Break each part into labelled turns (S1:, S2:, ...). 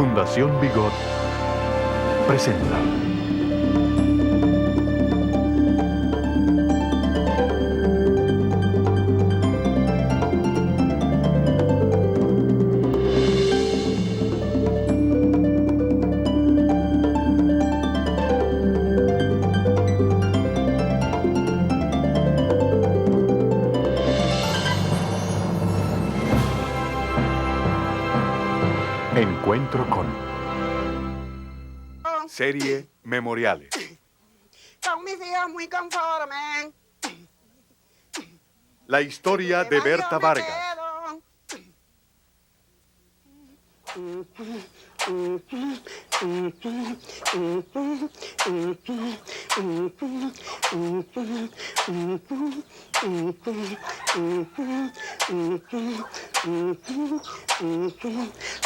S1: Fundación Bigot presenta Encuentro con Serie Memoriales.
S2: Con mis hijos muy conformes.
S1: La historia de Berta Vargas.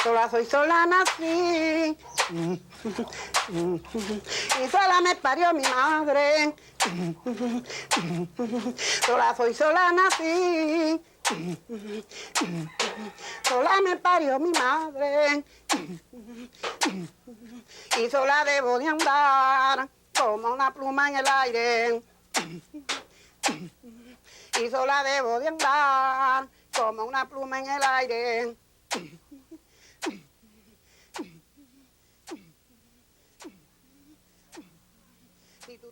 S2: Sola soy, sola nací. Y sola me parió mi madre. Sola soy, sola nací. Sola me parió mi madre. Y sola debo de andar como una pluma en el aire. Y sola debo de andar como una pluma en el aire.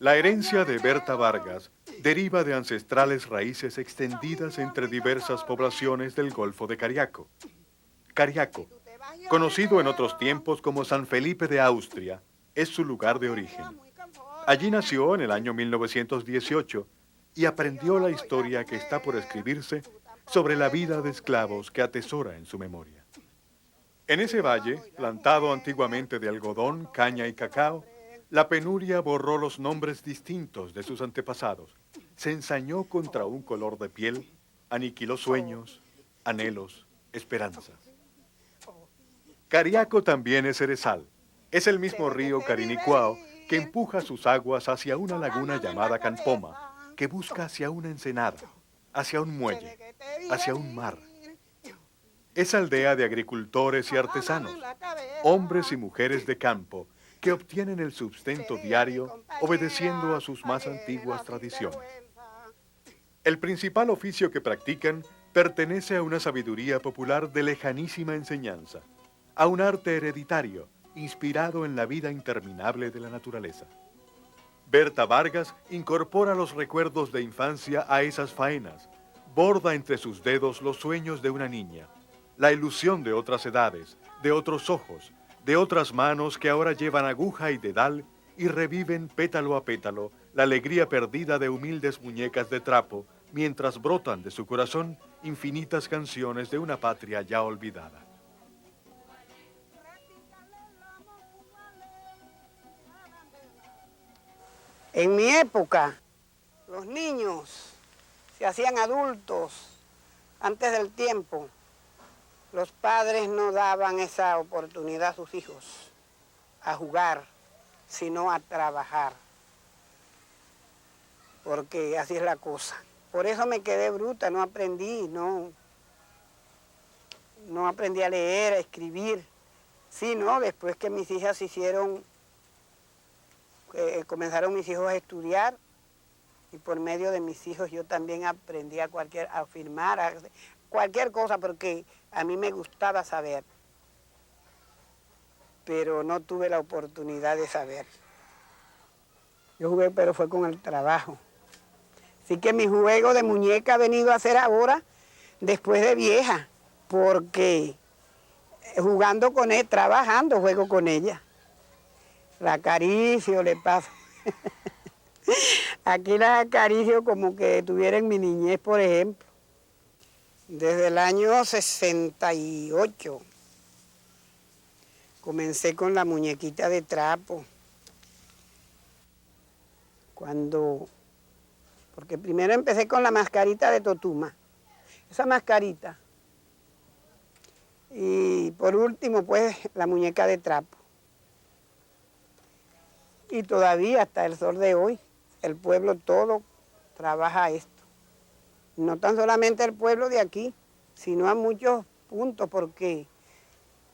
S1: La herencia de Berta Vargas deriva de ancestrales raíces extendidas entre diversas poblaciones del Golfo de Cariaco. Cariaco, conocido en otros tiempos como San Felipe de Austria, es su lugar de origen. Allí nació en el año 1918 y aprendió la historia que está por escribirse sobre la vida de esclavos que atesora en su memoria. En ese valle, plantado antiguamente de algodón, caña y cacao, la penuria borró los nombres distintos de sus antepasados, se ensañó contra un color de piel, aniquiló sueños, anhelos, esperanzas. Cariaco también es cerezal. Es el mismo río Carinicuao que empuja sus aguas hacia una laguna llamada Canpoma, que busca hacia una ensenada, hacia un muelle, hacia un mar. Es aldea de agricultores y artesanos, hombres y mujeres de campo que obtienen el sustento diario obedeciendo a sus más antiguas tradiciones. El principal oficio que practican pertenece a una sabiduría popular de lejanísima enseñanza, a un arte hereditario inspirado en la vida interminable de la naturaleza. Berta Vargas incorpora los recuerdos de infancia a esas faenas, borda entre sus dedos los sueños de una niña, la ilusión de otras edades, de otros ojos, de otras manos que ahora llevan aguja y dedal y reviven pétalo a pétalo la alegría perdida de humildes muñecas de trapo mientras brotan de su corazón infinitas canciones de una patria ya olvidada.
S2: En mi época, los niños se hacían adultos antes del tiempo. Los padres no daban esa oportunidad a sus hijos a jugar, sino a trabajar. Porque así es la cosa. Por eso me quedé bruta, no aprendí, no aprendí a leer, a escribir. Sí, no, después que mis hijas comenzaron mis hijos a estudiar, y por medio de mis hijos yo también aprendí a firmar, a cualquier cosa, porque a mí me gustaba saber, pero no tuve la oportunidad de saber. Yo jugué, pero fue con el trabajo. Así que mi juego de muñeca ha venido a ser ahora, después de vieja, porque jugando con él, trabajando, juego con ella. La acaricio, le paso. Aquí la acaricio como que tuviera en mi niñez, por ejemplo. Desde el año 68 comencé con la muñequita de trapo. Porque primero empecé con la mascarita de Totuma, esa mascarita. Y por último, pues, la muñeca de trapo. Y todavía hasta el sol de hoy, el pueblo todo trabaja esto. No tan solamente el pueblo de aquí, sino a muchos puntos, porque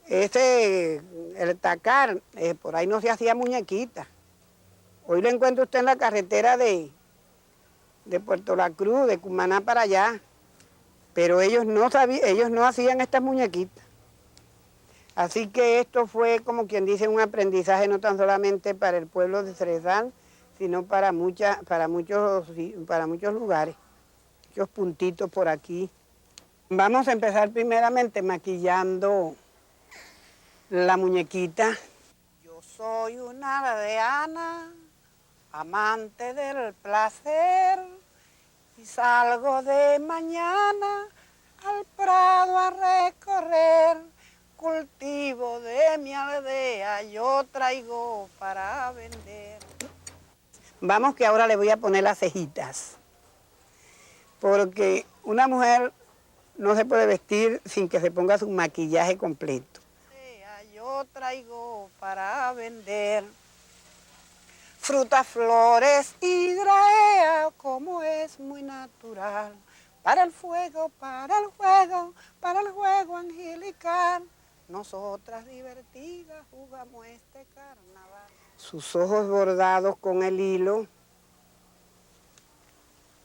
S2: el tacar, por ahí no se hacía muñequita. Hoy lo encuentra usted en la carretera de Puerto La Cruz, de Cumaná para allá. Pero ellos no hacían estas muñequitas. Así que esto fue, como quien dice, un aprendizaje no tan solamente para el pueblo de Cerezal, sino para muchos lugares, muchos puntitos por aquí. Vamos a empezar primeramente maquillando la muñequita. Yo soy una aldeana, amante del placer, y salgo de mañana al prado a recorrer. Cultivo de mi aldea yo traigo para vender. Vamos que ahora le voy a poner las cejitas, porque una mujer no se puede vestir sin que se ponga su maquillaje completo. Yo traigo para vender frutas, flores y graea, como es muy natural. Para el fuego, para el juego, para el juego angelical. Nosotras divertidas jugamos este carnaval. Sus ojos bordados con el hilo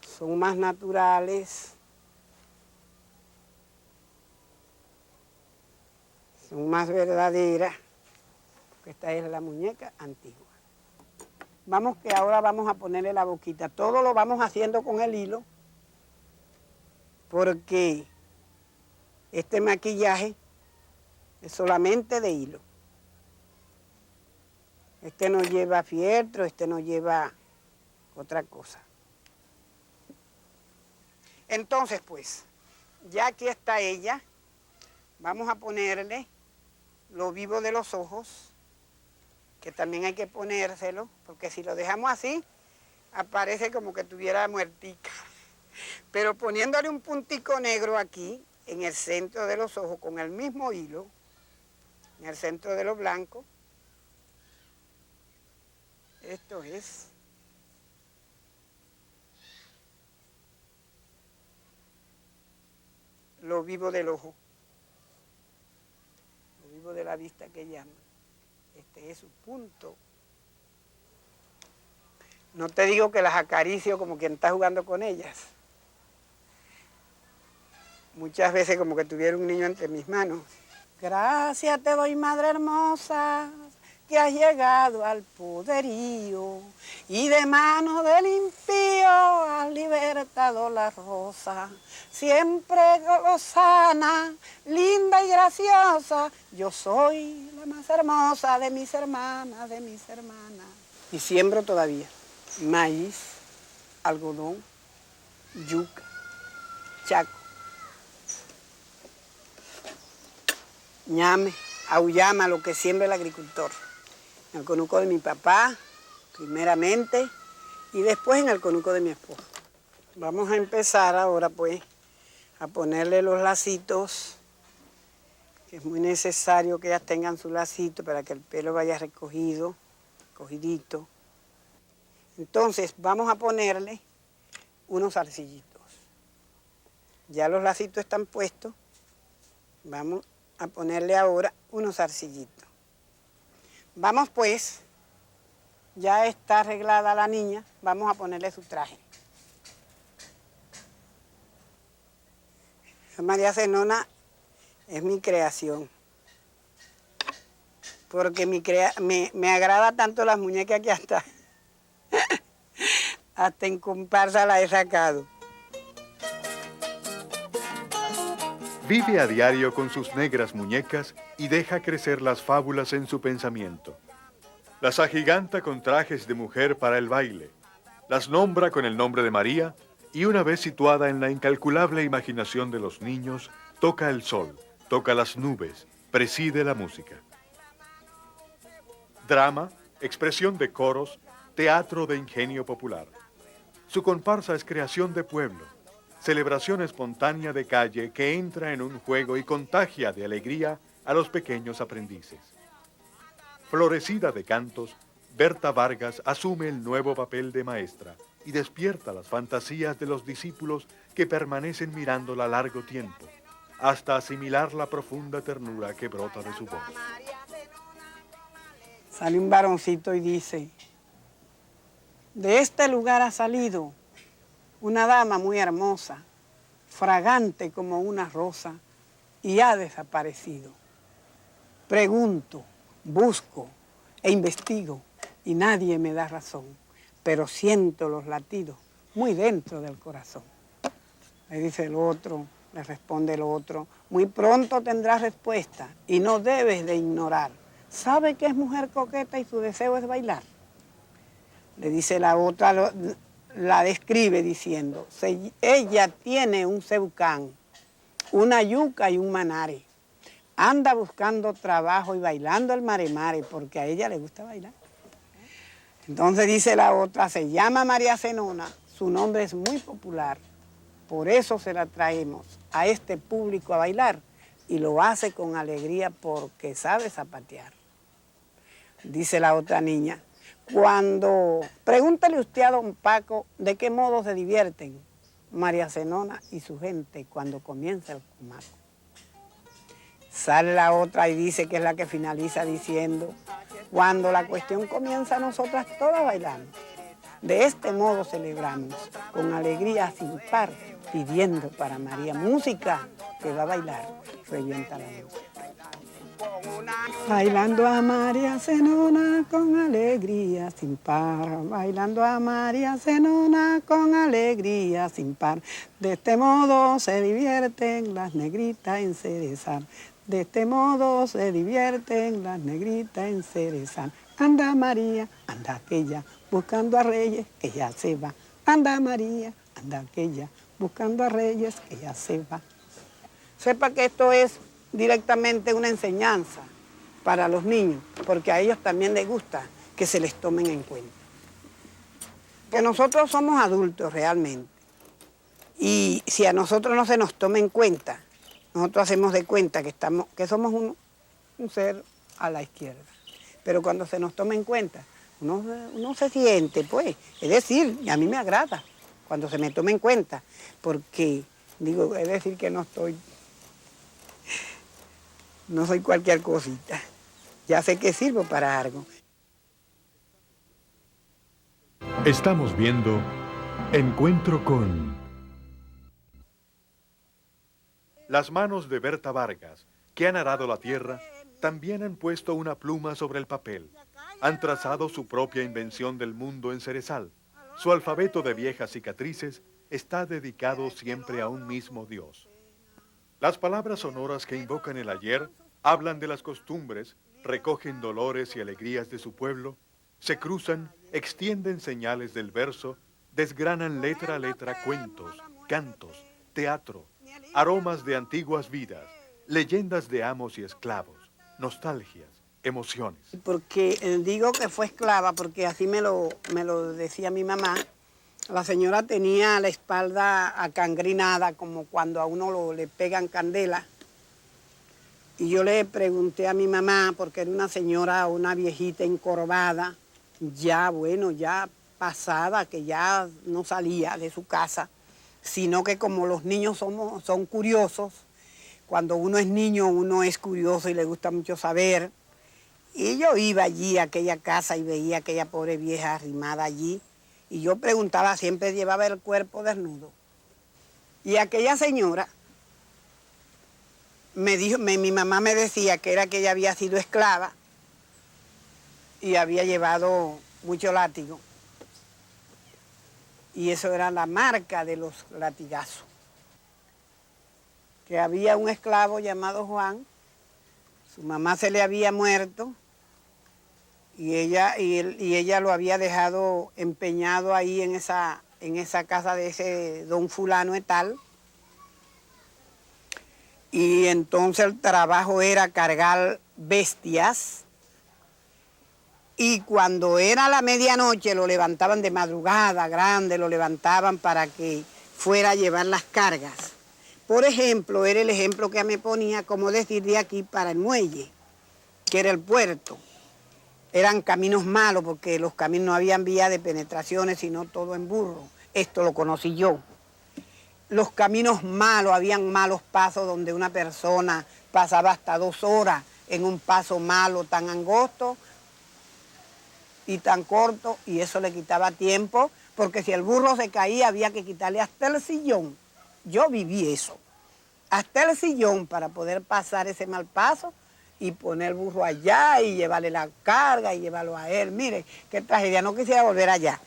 S2: son más naturales, son más verdaderas, porque esta es la muñeca antigua. Vamos que ahora vamos a ponerle la boquita. Todo lo vamos haciendo con el hilo, porque este maquillaje es solamente de hilo. Este no lleva fieltro, este no lleva otra cosa. Entonces, pues, ya aquí está ella, vamos a ponerle lo vivo de los ojos, que también hay que ponérselo, porque si lo dejamos así, aparece como que tuviera muertica. Pero poniéndole un puntico negro aquí, en el centro de los ojos, con el mismo hilo, en el centro de lo blanco, esto es lo vivo del ojo, lo vivo de la vista que llaman. Este es su punto. No te digo que las acaricio como quien está jugando con ellas. Muchas veces como que tuviera un niño entre mis manos. Gracias te doy, Madre hermosa, que has llegado al poderío y de mano del impío has libertado la rosa. Siempre gozana, linda y graciosa, yo soy la más hermosa de mis hermanas, de mis hermanas. Y siembro todavía maíz, algodón, yuca, chaco, ñame, auyama, lo que siembra el agricultor. En el conuco de mi papá, primeramente, y después en el conuco de mi esposo. Vamos a empezar ahora, pues, a ponerle los lacitos, que es muy necesario que ellas tengan su lacito para que el pelo vaya recogido, cogidito. Entonces, vamos a ponerle unos zarcillitos. Ya los lacitos están puestos, vamos a ponerle ahora unos zarcillitos. Vamos pues, ya está arreglada la niña, vamos a ponerle su traje. María Zenona es mi creación, porque me agrada tanto las muñecas que hasta en comparsa la he sacado.
S1: Vive a diario con sus negras muñecas y deja crecer las fábulas en su pensamiento. Las agiganta con trajes de mujer para el baile, las nombra con el nombre de María y una vez situada en la incalculable imaginación de los niños, toca el sol, toca las nubes, preside la música. Drama, expresión de coros, teatro de ingenio popular. Su comparsa es creación de pueblo, celebración espontánea de calle que entra en un juego y contagia de alegría a los pequeños aprendices. Florecida de cantos, Berta Vargas asume el nuevo papel de maestra y despierta las fantasías de los discípulos que permanecen mirándola largo tiempo, hasta asimilar la profunda ternura que brota de su voz.
S2: Sale un varoncito y dice, de este lugar ha salido una dama muy hermosa, fragante como una rosa, y ha desaparecido. Pregunto, busco e investigo, y nadie me da razón, pero siento los latidos muy dentro del corazón. Le dice el otro, le responde el otro, muy pronto tendrás respuesta y no debes de ignorar. ¿Sabe que es mujer coqueta y su deseo es bailar? Le dice la otra, la describe diciendo, ella tiene un ceucán, una yuca y un manare. Anda buscando trabajo y bailando el mare porque a ella le gusta bailar. Entonces dice la otra, se llama María Zenona, su nombre es muy popular, por eso se la traemos a este público a bailar y lo hace con alegría porque sabe zapatear. Dice la otra niña, pregúntale usted a don Paco de qué modo se divierten María Zenona y su gente cuando comienza el cumaco. Sale la otra y dice que es la que finaliza diciendo, cuando la cuestión comienza nosotras todas bailamos. De este modo celebramos, con alegría sin par, pidiendo para María música que va a bailar, revienta la música. Bailando a María Zenona con alegría sin par, bailando a María Zenona con alegría sin par. De este modo se divierten las negritas en cerezar. De este modo se divierten las negritas en cerezar. Anda María, anda aquella, buscando a reyes que ya se va. Anda María, anda aquella, buscando a reyes que ya se va. Sepa que esto es directamente una enseñanza para los niños, porque a ellos también les gusta que se les tomen en cuenta. Que nosotros somos adultos realmente, y si a nosotros no se nos toma en cuenta, nosotros hacemos de cuenta que somos un ser a la izquierda. Pero cuando se nos toma en cuenta, uno se siente, pues, es decir, a mí me agrada cuando se me toma en cuenta, porque, digo, es decir que no soy cualquier cosita. Ya sé que sirvo para algo.
S1: Estamos viendo Encuentro con... Las manos de Berta Vargas, que han arado la tierra, también han puesto una pluma sobre el papel. Han trazado su propia invención del mundo en cerezal. Su alfabeto de viejas cicatrices está dedicado siempre a un mismo Dios. Las palabras sonoras que invocan el ayer hablan de las costumbres, recogen dolores y alegrías de su pueblo, se cruzan, extienden señales del verso, desgranan letra a letra cuentos, cantos, teatro, aromas de antiguas vidas, leyendas de amos y esclavos, nostalgias, emociones.
S2: Porque digo que fue esclava, porque así me lo decía mi mamá. La señora tenía la espalda acangrinada, como cuando a uno le pegan candela. Y yo le pregunté a mi mamá, porque era una señora, una viejita encorvada, ya, bueno, ya pasada, que ya no salía de su casa, sino que como los niños son curiosos, cuando uno es niño, uno es curioso y le gusta mucho saber. Y yo iba allí a aquella casa y veía a aquella pobre vieja arrimada allí, y yo preguntaba, siempre llevaba el cuerpo desnudo. Y aquella señora me dijo, mi mamá me decía que era que ella había sido esclava y había llevado mucho látigo. Y eso era la marca de los latigazos. Que había un esclavo llamado Juan, su mamá se le había muerto y ella lo había dejado empeñado ahí en esa casa de ese don fulano de tal. Y entonces el trabajo era cargar bestias y cuando era la medianoche lo levantaban de madrugada, grande, lo levantaban para que fuera a llevar las cargas. Por ejemplo, era el ejemplo que me ponía, como decir, de aquí para el muelle, que era el puerto. Eran caminos malos porque los caminos no habían vía de penetraciones, sino todo en burro. Esto lo conocí yo. los caminos malos, habían malos pasos donde una persona pasaba hasta 2 horas en un paso malo tan angosto y tan corto, y eso le quitaba tiempo, porque si el burro se caía había que quitarle hasta el sillón. Yo viví eso, hasta el sillón para poder pasar ese mal paso y poner el burro allá y llevarle la carga y llevarlo a él. Mire, qué tragedia, no quisiera volver allá.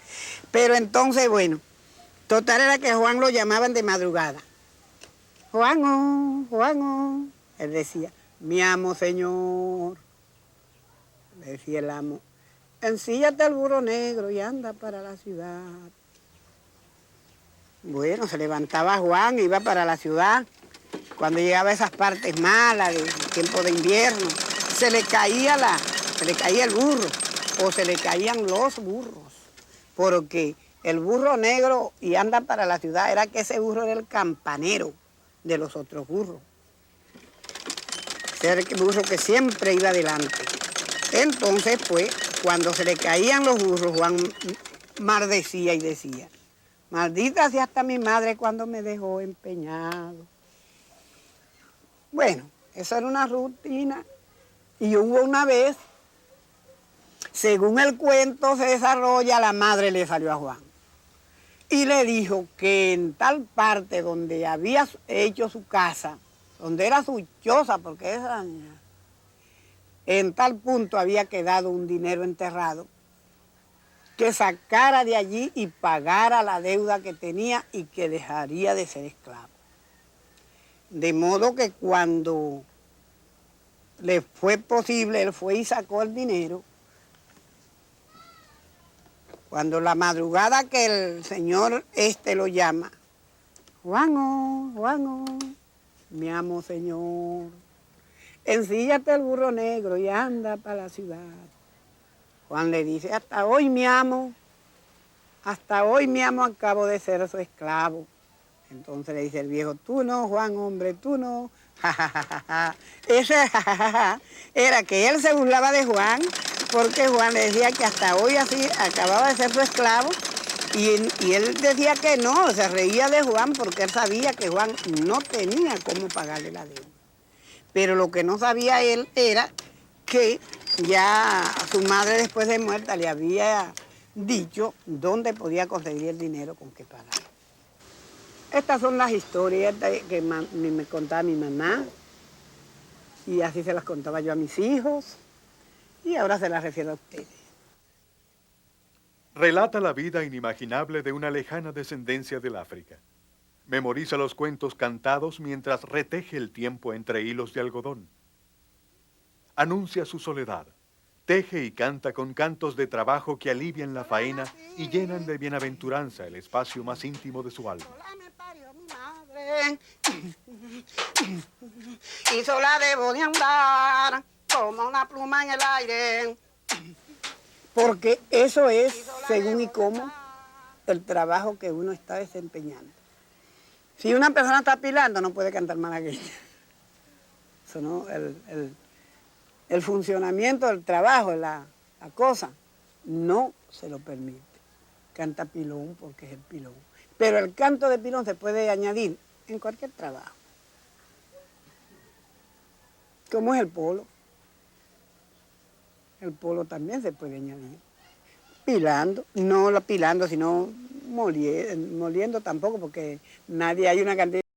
S2: Pero entonces, bueno, total era que Juan lo llamaban de madrugada. Juan, Juan, él decía, mi amo, señor, le decía el amo, ensíllate al burro negro y anda para la ciudad. Bueno, se levantaba Juan, iba para la ciudad. Cuando llegaba a esas partes malas, de tiempo de invierno, se le caía el burro, o se le caían los burros, porque el burro negro y anda para la ciudad era que ese burro era el campanero de los otros burros. Era el burro que siempre iba adelante. Entonces, pues, cuando se le caían los burros, Juan maldecía y decía, maldita sea hasta mi madre cuando me dejó empeñado. Bueno, esa era una rutina. Y hubo una vez, según el cuento se desarrolla, la madre le salió a Juan y le dijo que en tal parte donde había hecho su casa, donde era su choza, porque esa, en tal punto había quedado un dinero enterrado, que sacara de allí y pagara la deuda que tenía y que dejaría de ser esclavo. De modo que cuando le fue posible, él fue y sacó el dinero. Cuando la madrugada que el señor lo llama, Juan, mi amo señor, ensíllate el burro negro y anda para la ciudad. Juan le dice, hasta hoy mi amo acabo de ser su esclavo. Entonces le dice el viejo, tú no, Juan, hombre, tú no. Ese era que él se burlaba de Juan, porque Juan le decía que hasta hoy así acababa de ser su esclavo, y él decía que no, se reía de Juan porque él sabía que Juan no tenía cómo pagarle la deuda. Pero lo que no sabía él era que ya su madre después de muerta le había dicho dónde podía conseguir el dinero con que pagar. Estas son las historias que me contaba mi mamá, y así se las contaba yo a mis hijos, y ahora se las refiero a ustedes.
S1: Relata la vida inimaginable de una lejana descendencia del África. Memoriza los cuentos cantados mientras reteje el tiempo entre hilos de algodón. Anuncia su soledad. Teje y canta con cantos de trabajo que alivian la faena y llenan de bienaventuranza el espacio más íntimo de su alma.
S2: Y sola debo de andar como una pluma en el aire. Porque eso es, según y cómo, el trabajo que uno está desempeñando. Si una persona está pilando, no puede cantar malagueña. Eso no, el funcionamiento del trabajo, la cosa, no se lo permite. Canta pilón porque es el pilón. Pero el canto de pilón se puede añadir en cualquier trabajo. Como es el polo. El polo también se puede añadir. Pilando, no pilando, sino moliendo tampoco, porque nadie hay una cantidad.